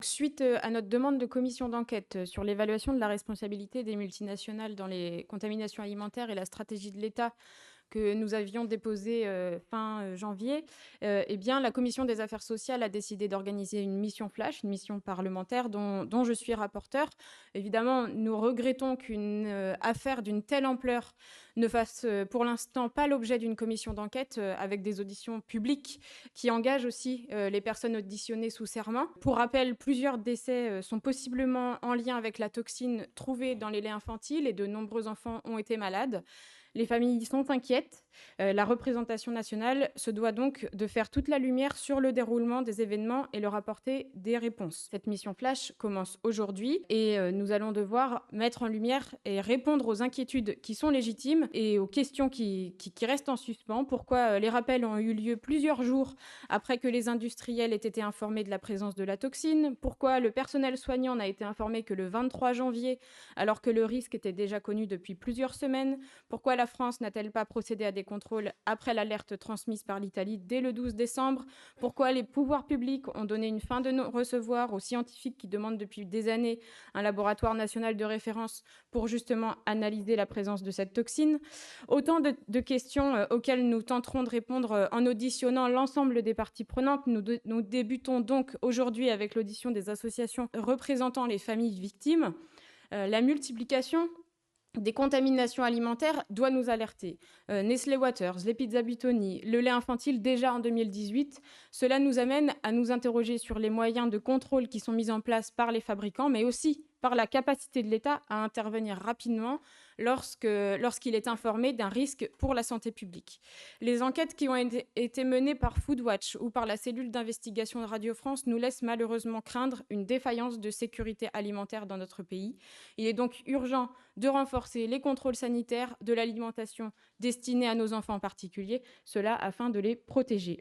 Suite à notre demande de commission d'enquête sur l'évaluation de la responsabilité des multinationales dans les contaminations alimentaires et la stratégie de l'État que nous avions déposée fin janvier, eh bien, la commission des affaires sociales a décidé d'organiser une mission flash, une mission parlementaire dont je suis rapporteure. Évidemment, nous regrettons qu'une affaire d'une telle ampleur ne fasse pour l'instant pas l'objet d'une commission d'enquête avec des auditions publiques qui engagent aussi les personnes auditionnées sous serment. Pour rappel, plusieurs décès sont possiblement en lien avec la toxine trouvée dans les laits infantiles et de nombreux enfants ont été malades. Les familles sont inquiètes. La représentation nationale se doit donc de faire toute la lumière sur le déroulement des événements et leur apporter des réponses. Cette mission flash commence aujourd'hui et nous allons devoir mettre en lumière et répondre aux inquiétudes qui sont légitimes et aux questions qui restent en suspens. Pourquoi les rappels ont eu lieu plusieurs jours après que les industriels aient été informés de la présence de la toxine? Pourquoi le personnel soignant n'a été informé que le 23 janvier alors que le risque était déjà connu depuis plusieurs semaines? Pourquoi la France n'a-t-elle pas procédé à des contrôles après l'alerte transmise par l'Italie dès le 12 décembre? Pourquoi les pouvoirs publics ont donné une fin de non-recevoir aux scientifiques qui demandent depuis des années un laboratoire national de référence pour justement analyser la présence de cette toxine? Autant de questions auxquelles nous tenterons de répondre en auditionnant l'ensemble des parties prenantes. Nous débutons donc aujourd'hui avec l'audition des associations représentant les familles victimes. La multiplication des contaminations alimentaires doit nous alerter. Nestlé Waters, les pizzas Buitoni, le lait infantile déjà en 2018, cela nous amène à nous interroger sur les moyens de contrôle qui sont mis en place par les fabricants, mais aussi par la capacité de l'État à intervenir rapidement lorsqu'il est informé d'un risque pour la santé publique. Les enquêtes qui ont été menées par Foodwatch ou par la cellule d'investigation de Radio France nous laissent malheureusement craindre une défaillance de sécurité alimentaire dans notre pays. Il est donc urgent de renforcer les contrôles sanitaires de l'alimentation destinée à nos enfants en particulier, cela afin de les protéger.